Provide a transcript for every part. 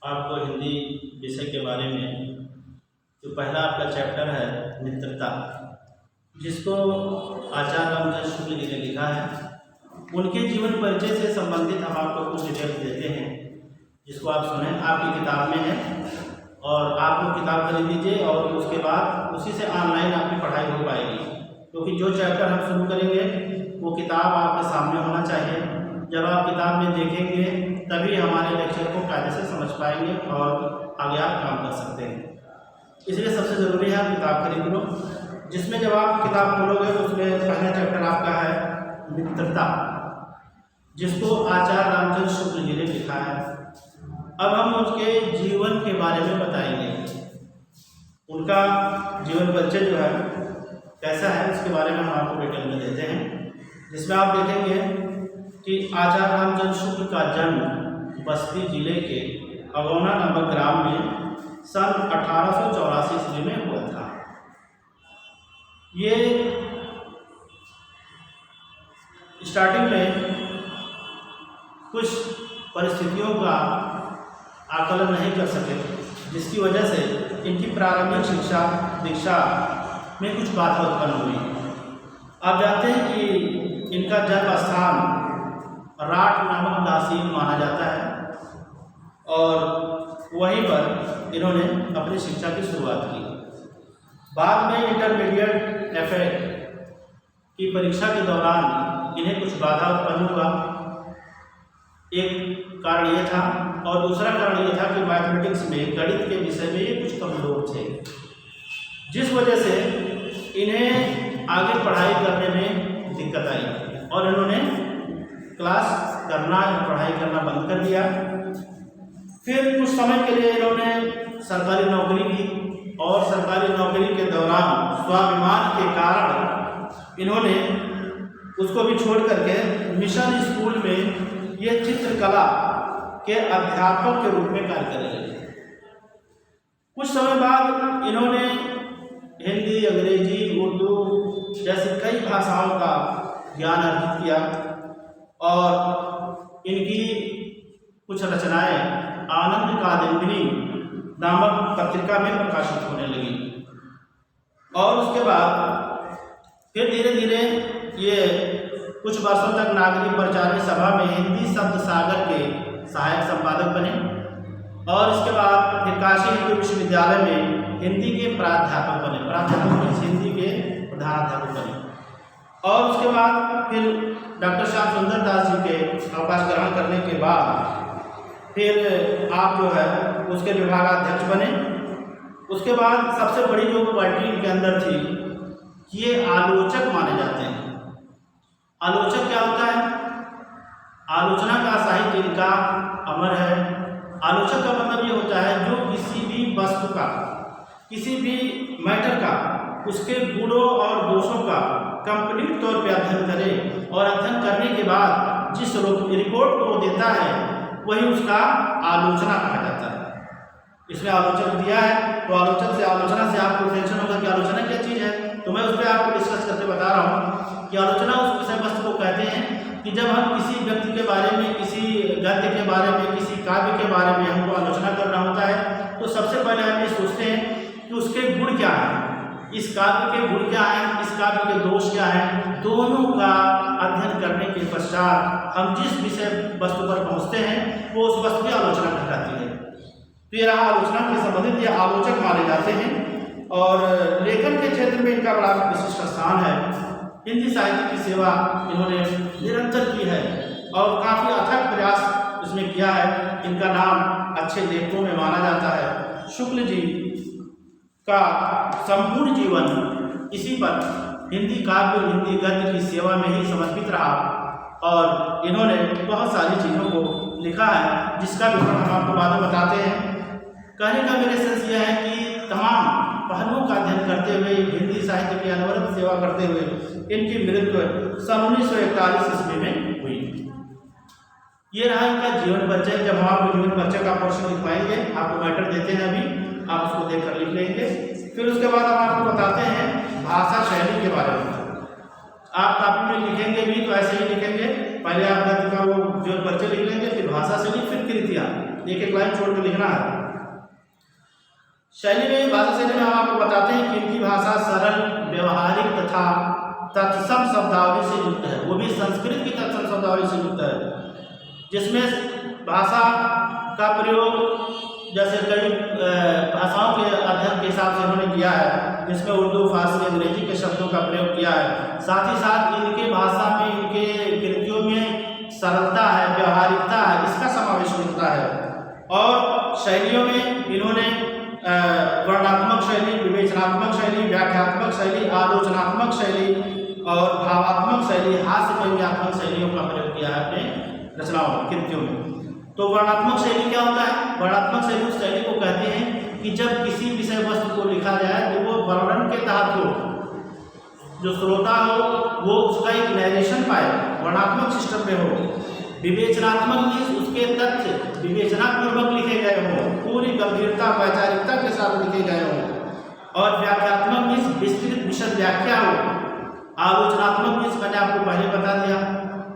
आपको हिंदी विषय के बारे में जो पहला आपका चैप्टर है मित्रता, जिसको आचार्य रामचंद्र शुक्ल जी ने लिखा है, उनके जीवन परिचय से संबंधित हम आपको कुछ डिटेल्स देते हैं, जिसको आप सुने। आपकी किताब में है और आप लोग किताब खरीद लीजिए और उसके बाद उसी से ऑनलाइन आपकी पढ़ाई हो पाएगी, क्योंकि जो चैप्टर हम शुरू करेंगे वो किताब आपके सामने होना चाहिए। जब आप किताब में देखेंगे तभी हमारे लेक्चर को कायदे से समझ पाएंगे और आगे आप काम कर सकते हैं। इसलिए सबसे ज़रूरी है आप किताब खरीद लो, जिसमें जब आप किताब खोलोगे तो उसमें पहला चैप्टर आपका है मित्रता, जिसको आचार्य रामचंद्र शुक्ल जी ने लिखा है। अब हम उसके जीवन के बारे में बताएंगे, उनका जीवन परिचय जो है कैसा है उसके बारे में हम आपको डिटेल में देते हैं, जिसमें आप देखेंगे कि आचार्य रामचंद्र शुक्ल का जन्म बस्ती जिले के अगौना नामक ग्राम में सन 1884 ईस्वी में हुआ था। ये स्टार्टिंग में कुछ परिस्थितियों का आकलन नहीं कर सके, जिसकी वजह से इनकी प्रारंभिक शिक्षा दीक्षा में कुछ बाधा उत्पन्न हुई। आप जानते हैं कि इनका जन्म स्थान राठ नामक तहसील माना जाता है और वहीं पर इन्होंने अपनी शिक्षा की शुरुआत की। बाद में इंटरमीडिएट एफए की परीक्षा के दौरान इन्हें कुछ बाधा उत्पन्न हुआ। एक कारण ये था और दूसरा कारण ये था कि मैथमेटिक्स में गणित के विषय में ये कुछ कमज़ोर थे, जिस वजह से इन्हें आगे पढ़ाई करने में दिक्कत आई और इन्होंने क्लास करना पढ़ाई करना बंद कर दिया। फिर कुछ समय के लिए इन्होंने सरकारी नौकरी की और सरकारी नौकरी के दौरान स्वाभिमान के कारण इन्होंने उसको भी छोड़ करके मिशन स्कूल में ये चित्रकला के अध्यापक के रूप में कार्य करने लगे। कुछ समय बाद इन्होंने हिंदी, अंग्रेजी, उर्दू जैसी कई भाषाओं का ज्ञान अर्जित किया और इनकी कुछ रचनाएं आनंद कादम्बिनी नामक पत्रिका में प्रकाशित होने लगी। और उसके बाद फिर धीरे धीरे ये कुछ वर्षों तक नागरिक प्रचार सभा में हिंदी शब्द सागर के सहायक संपादक बने और इसके बाद फिर काशी हिंदू विश्वविद्यालय में हिंदी के प्राध्यापक बने, हिंदी के प्रधानाध्यापक बने। और उसके बाद फिर डॉक्टर श्याम सुंदर दास जी के अवकाश ग्रहण करने के बाद फिर आप जो है उसके विभागाध्यक्ष बने। उसके बाद सबसे बड़ी जो क्वालिटी इनके अंदर थी कि ये आलोचक माने जाते हैं। आलोचक क्या होता है? आलोचना का साहित्य इनका अमर है। आलोचक का मतलब ये होता है जो किसी भी वस्तु का, किसी भी मैटर का, उसके गुणों और दोषों का कंप्लीट तौर पे अध्ययन करे और अध्ययन करने के बाद जिस रिपोर्ट को देता है वही उसका आलोचना कहा जाता है। इसमें आलोचक दिया है तो आलोचना से आपको टेंशन होगा कि आलोचना क्या चीज़ है, तो मैं उस पर आपको डिस्कस करके बता रहा हूँ कि आलोचना उस विषय वस्तु को कहते हैं कि जब हम किसी व्यक्ति के बारे में, किसी गद्य के बारे में, किसी काव्य के बारे में हमको आलोचना करना होता है तो सबसे पहले हम ये सोचते हैं कि उसके गुण क्या हैं, इस काव्य के गुण क्या हैं, इस काव्य के दोष क्या हैं। दोनों का अध्ययन करने के पश्चात हम जिस विषय वस्तु पर पहुंचते हैं वो उस वस्तु की आलोचना कहलाती है। तो ये रहा आलोचना के संबंधित, ये आलोचक माने जाते हैं और लेखन के क्षेत्र में इनका बड़ा विशिष्ट स्थान है। हिंदी साहित्य की सेवा इन्होंने निरंतर की है और काफ़ी अथक प्रयास इसमें किया है। इनका नाम अच्छे लेखकों में माना जाता है। शुक्ल जी का संपूर्ण जीवन इसी पर हिंदी काव्य, हिंदी गद्य की सेवा में ही समर्पित रहा और इन्होंने बहुत सारी चीज़ों को लिखा है, जिसका विवरण हम आपको बाद में बताते हैं। कहने का मेरे सेंस यह है कि तमाम पहलुओं का अध्ययन करते हुए, हिंदी साहित्य की अनवरत सेवा करते हुए इनकी मृत्यु सन 1941 ईस्वी में हुई। ये रहा इनका जीवन परिचय। जब हम आपको जीवन परिचय का पोर्शन लिखवाएंगे, आपको मैटर देते हैं अभी, आप उसको देखकर लिख लेंगे। फिर उसके बाद हम आपको बताते हैं भाषा शैली के बारे में। आप कापी में लिखेंगे भी तो ऐसे ही लिखेंगे, पहले आप गद्य का वो जीवन परिचय लिख लेंगे, फिर भाषा शैली, फिर कृतियाँ। एक एक लाइन छोड़ के लिखना है। शैली में, भाषा शैली में हम आपको बताते हैं कि इनकी भाषा सरल, व्यवहारिक तथा तत्सम शब्दावली से युक्त है। वो भी संस्कृत की तत्सम शब्दावली से युक्त है, जिसमें भाषा का प्रयोग जैसे कई भाषाओं के अध्ययन के हिसाब से इन्होंने किया है, जिसमें उर्दू, फारसी, अंग्रेजी के शब्दों का प्रयोग किया है। साथ ही साथ इनके भाषा में, इनके कृतियों में सरलता है, व्यवहारिकता है, इसका समावेश मिलता है। और शैलियों में इन्होंने वर्णनात्मक शैली, विवेचनात्मक शैली, व्याख्यात्मक शैली, आलोचनात्मक शैली और भावात्मक शैली, हास्य व्यंग्यात्मक शैलियों का प्रयोग किया है अपने रचनाओं में, कृतियों में। तो वर्णनात्मक शैली क्या होता है? वर्णनात्मक शैली उस शैली को कहते हैं कि जब किसी विषय वस्तु को लिखा जाए तो वो वर्णन के तहत हो, जो श्रोता हो वो उसका एक नैरेशन पाए, वर्णनात्मक सिस्टम में हो। विवेचनात्मक मीन्स उसके तथ्य विवेचनापूर्वक लिखे गए हों, पूरी गंभीरता, वैचारिकता के साथ लिखे गए हों। और व्याख्यात्मक मीन्स विस्तृत विशद व्याख्या हो। आलोचनात्मक मीन्स मैंने आपको पहले बता दिया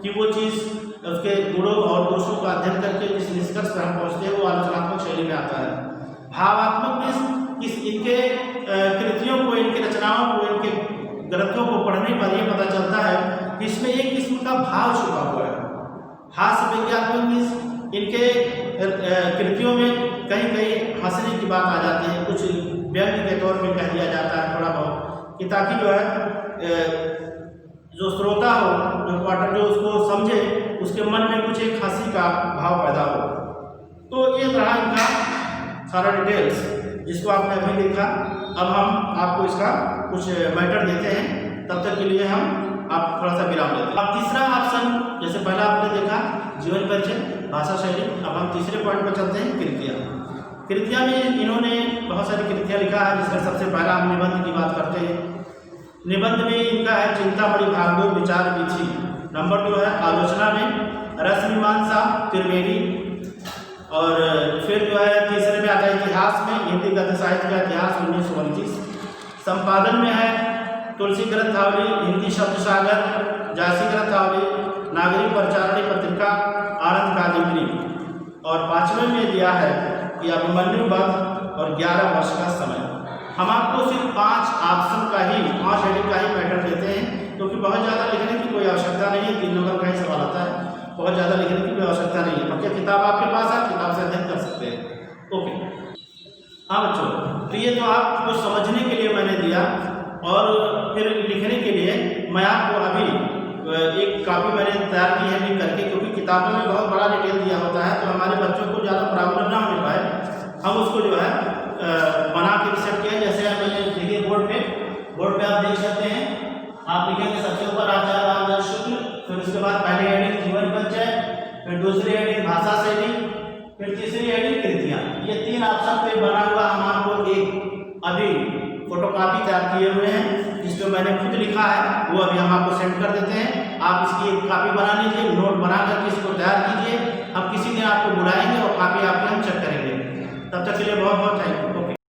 कि वो चीज़ उसके गुणों और दोषों का अध्ययन करके जिस निष्कर्ष पर हम पहुँचते हैं वो आलोचनात्मक शैली में आता है। भावात्मक मीन्स इनके कृतियों को, इनकी रचनाओं को, इनके ग्रंथों को पढ़ने पर यह पता चलता है कि इसमें एक किस्म का भाव छुपा हुआ है। हास्य व्यंग्यात्मक मीन्स इनके कृतियों में कहीं कहीं हंसने की बात आ जाती है, कुछ व्यंग्य के तौर पे कह दिया जाता है थोड़ा बहुत, कि ताकि जो है जो श्रोता हो, जो क्वार्टर जो उसको समझे, उसके मन में कुछ एक हंसी का भाव पैदा हो। तो ये रहा इनका सारा डिटेल्स जिसको आपने अभी देखा। अब हम आपको इसका कुछ मैटर देते हैं, तब तक के लिए हम आप थोड़ा सा विराम लेते हैं। अब तीसरा ऑप्शन, जैसे पहला आपने देखा जीवन परिचय, भाषा शैली, अब हम तीसरे पॉइंट पर चलते हैं, कृतियाँ। कृतियाँ में इन्होंने बहुत सारी कृतियाँ लिखा है, जिसमें सबसे पहला हम निबंध की बात करते हैं। निबंध में इनका है चिंतामणि भागवत विचार वीथी। नंबर 2 है आलोचना में रसमीमांसा त्रिवेणी। और फिर जो है तीसरे में आता है इतिहास में हिंदी गद्य साहित्य का इतिहास 1929। संपादन में है तुलसी ग्रंथावली, हिंदी शब्द सागर, जासी ग्रंथावली, नागरिक प्रचारणी पत्रिका, आनंद कादम्बरी। और 5वें में दिया है कि अभिमन्यु वध और 11 वर्ष का समय। हम आपको सिर्फ 5 ऑप्शन का ही, 5 हेडिंग का ही मैटर देते हैं, क्योंकि बहुत ज़्यादा लिखने की कोई आवश्यकता नहीं है। 3 नंबर का ही सवाल आता है, बहुत ज़्यादा लिखने की कोई आवश्यकता नहीं है। बाकी किताब आपके पास है, किताब से अध्ययन कर सकते हैं। ओके, हाँ बच्चों, तो ये तो आपको समझने के लिए मैंने दिया, और फिर लिखने के लिए मैं आपको अभी एक कॉपी मैंने तैयार की है लिख करके, क्योंकि किताबों में बहुत बड़ा डिटेल दिया होता है, तो हमारे बच्चों को ज़्यादा प्रॉब्लम ना होने पाए, हम उसको जो है बना के रिसेट किया। जैसे मैंने देखिए बोर्ड पे आप देख सकते हैं, आप लिखेंगे सबसे ऊपर आचार्य रामदास शुक्ल, फिर उसके बाद पहली हेडिंग जीवन परिचय, फिर दूसरी हेडिंग भाषा शैली, फिर तीसरी हेडिंग कृतियाँ। ये 3 ऑप्शन पे बना हुआ हम आपको एक अभी फोटोकॉपी तैयार किए हुए हैं, जिसको मैंने खुद लिखा है, वो अभी हम आपको सेंड कर देते हैं। आप इसकी एक कॉपी बना लीजिए, नोट बना करके इसको तैयार कीजिए। हम किसी दिन आपको बुलाएंगे और कॉपी आपकी हम चेक करेंगे। तब तक के लिए बहुत बहुत थैंक यू।